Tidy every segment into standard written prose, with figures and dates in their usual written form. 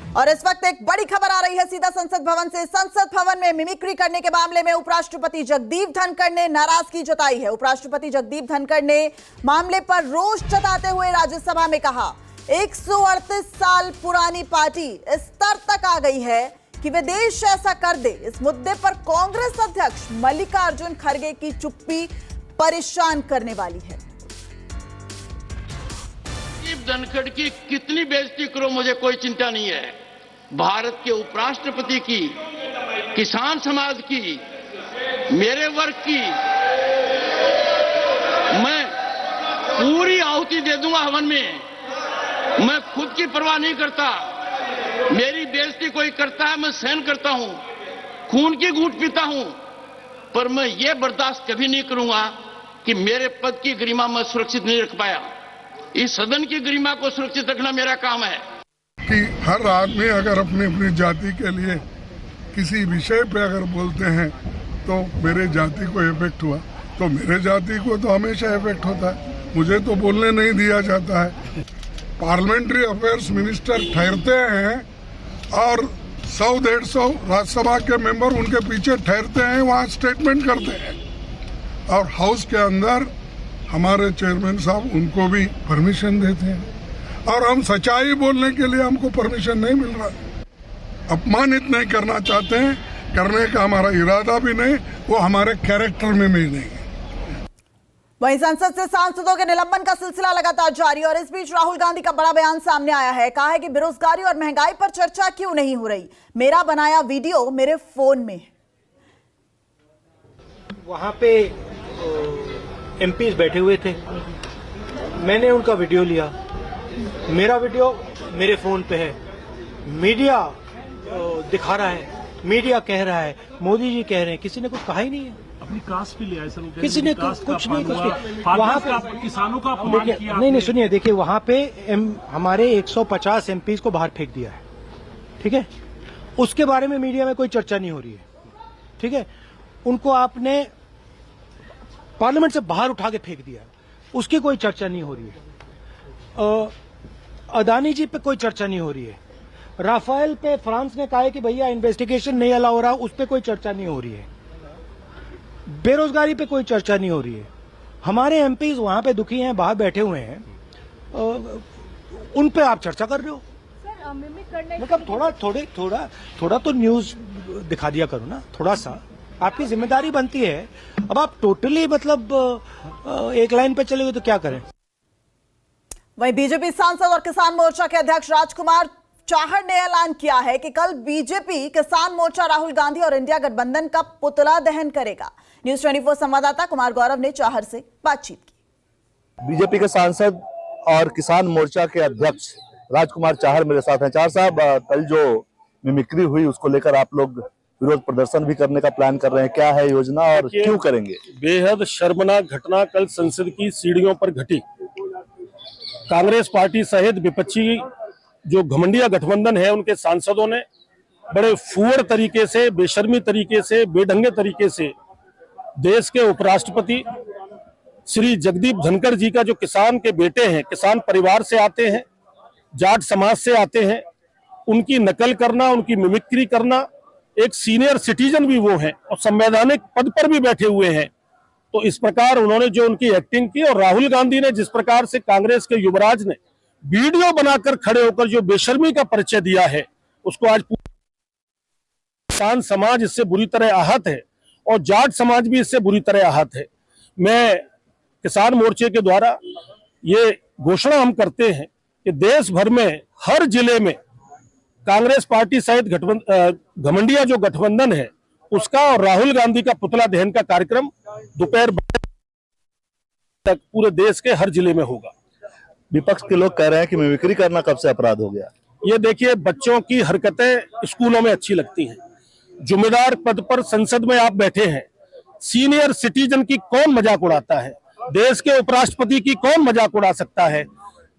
और इस वक्त एक बड़ी खबर आ रही है सीधा संसद भवन से। संसद भवन में मिमिक्री करने के मामले में उपराष्ट्रपति जगदीप धनखड़ ने नाराजगी जताई है। उपराष्ट्रपति जगदीप धनखड़ ने मामले पर रोष जताते हुए राज्यसभा में कहा, 138 साल पुरानी पार्टी इस स्तर तक आ गई है कि वे देश ऐसा कर दे। इस मुद्दे पर कांग्रेस अध्यक्ष मल्लिकार्जुन खड़गे की चुप्पी परेशान करने वाली है। धनखड़ की कितनी बेइज्जती करो, मुझे कोई चिंता नहीं है। भारत के उपराष्ट्रपति की, किसान समाज की, मेरे वर्ग की मैं पूरी आहुति दे दूंगा हवन में। मैं खुद की परवाह नहीं करता। मेरी बेइज्जती कोई करता है, मैं सहन करता हूं, खून की घूंट पीता हूं, पर मैं ये बर्दाश्त कभी नहीं करूंगा कि मेरे पद की गरिमा मैं सुरक्षित नहीं रख पाया। इस सदन की गरिमा को सुरक्षित रखना मेरा काम है। कि हर आदमी अगर अपनी अपनी जाति के लिए किसी विषय पे अगर बोलते हैं तो मेरे जाति को इफेक्ट हुआ, तो मेरे जाति को तो हमेशा इफेक्ट होता है। मुझे तो बोलने नहीं दिया जाता है। पार्लियामेंट्री अफेयर्स मिनिस्टर ठहरते हैं और 100-150 राज्यसभा के मेंबर उनके पीछे ठहरते हैं, वहाँ स्टेटमेंट करते हैं, और हाउस के अंदर हमारे चेयरमैन साहब उनको भी परमिशन देते हैं, और हम सच्चाई बोलने के लिए हमको परमिशन नहीं मिल रहा। अपमानित नहीं करना चाहते हैं, करने का हमारा इरादा भी नहीं, वो हमारे कैरेक्टर में भी नहीं है। वहीं संसद से सांसदों के निलंबन का सिलसिला लगातार जारी, और इस बीच राहुल गांधी का बड़ा बयान सामने आया है। कहा है कि बेरोजगारी और महंगाई पर चर्चा क्यों नहीं हो रही, मेरा बनाया वीडियो मेरे फोन में। वहां पे एमपीज बैठे हुए थे, मैंने उनका वीडियो लिया, मेरा वीडियो मेरे फोन पे है। मीडिया दिखा रहा है, मीडिया कह रहा है, मोदी जी कह रहे हैं, किसी ने कुछ कहा ही नहीं है। अपनी कास्ट भी लिया है सर, किसी ने कुछ नहीं वहाँ पे किसानों का अपमान किया। नहीं सुनिए, देखिए वहां पे हमारे 150 एमपीज को बाहर फेंक दिया है, ठीक है। उसके बारे में मीडिया में कोई चर्चा नहीं हो रही है, ठीक है। उनको आपने पार्लियामेंट से बाहर उठा के फेंक दिया, उसकी कोई चर्चा नहीं हो रही है। अदानी जी पे कोई चर्चा नहीं हो रही है। राफेल पे फ्रांस ने कहा है कि भैया इन्वेस्टिगेशन नहीं अलाउ हो रहा, उस पर कोई चर्चा नहीं हो रही है। बेरोजगारी पे कोई चर्चा नहीं हो रही है। हमारे एमपीज वहां पे दुखी हैं, बाहर बैठे हुए हैं, उन पे आप चर्चा कर रहे हो। मतलब थोड़ा तो न्यूज दिखा दिया करो ना, थोड़ा सा आपकी जिम्मेदारी बनती है। अब आप टोटली मतलब एक लाइन पे चले गए तो क्या करें। वहीं बीजेपी सांसद और किसान मोर्चा के अध्यक्ष राजकुमार चाहर ने ऐलान किया है कि कल बीजेपी किसान मोर्चा राहुल गांधी और इंडिया गठबंधन का पुतला दहन करेगा। न्यूज़ 24 संवाददाता कुमार गौरव ने चाहर से बातचीत की। बीजेपी के सांसद और किसान मोर्चा के अध्यक्ष राजकुमार चाहर मेरे साथ हैं। चाहर साहब, कल जो मिमिक्री हुई उसको लेकर आप लोग विरोध प्रदर्शन भी करने का प्लान कर रहे हैं, क्या है योजना और क्यों करेंगे? बेहद शर्मनाक घटना कल संसद की सीढ़ियों पर घटी। कांग्रेस पार्टी सहित विपक्षी जो घमंडिया गठबंधन है, उनके सांसदों ने बड़े फुअर तरीके से, बेशर्मी तरीके से, बेढंगे तरीके से देश के उपराष्ट्रपति श्री जगदीप धनखड़ जी का, जो किसान के बेटे हैं, किसान परिवार से आते हैं, जाट समाज से आते हैं, उनकी नकल करना, उनकी मिमिक्री करना, एक सीनियर सिटीजन भी वो हैं और संवैधानिक पद पर भी बैठे हुए हैं। तो इस प्रकार उन्होंने जो उनकी एक्टिंग की, और राहुल गांधी ने जिस प्रकार से कांग्रेस के युवराज ने वीडियो बनाकर खड़े होकर जो बेशर्मी का परिचय दिया है, उसको आज किसान समाज इससे बुरी तरह आहत है और जाट समाज भी इससे बुरी तरह आहत है। मैं किसान मोर्चे के द्वारा ये घोषणा हम करते हैं कि देश भर में हर जिले में कांग्रेस पार्टी सहित घमंडिया जो गठबंधन है उसका और राहुल गांधी का पुतला दहन का कार्यक्रम दोपहर तक पूरे देश के हर जिले में होगा। विपक्ष के लोग कह रहे हैं कि मिमिक्री करना कब से अपराध हो गया? ये देखिए, बच्चों की हरकतें स्कूलों में अच्छी लगती हैं, जिम्मेदार पद पर संसद में आप बैठे हैं, सीनियर सिटीजन की कौन मजाक उड़ाता है? देश के उपराष्ट्रपति की कौन मजाक उड़ा सकता है?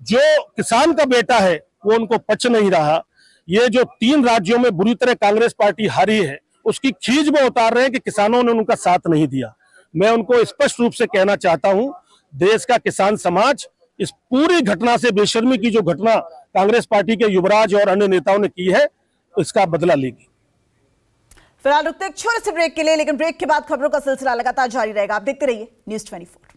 जो किसान का बेटा है वो उनको पच नहीं रहा। ये जो 3 राज्यों में बुरी तरह कांग्रेस पार्टी हारी है, उसकी खींच में उतार रहे हैं कि किसानों ने उनका साथ नहीं दिया। मैं उनको स्पष्ट रूप से कहना चाहता हूं, देश का किसान समाज इस पूरी घटना से, बेशर्मी की जो घटना कांग्रेस पार्टी के युवराज और अन्य नेताओं ने की है, तो इसका बदला लेगी। फिलहाल रुकते एक छोटे से ब्रेक के लिए, लेकिन ब्रेक के बाद खबरों का सिलसिला लगातार जारी रहेगा। आप देखते रहिए News 24।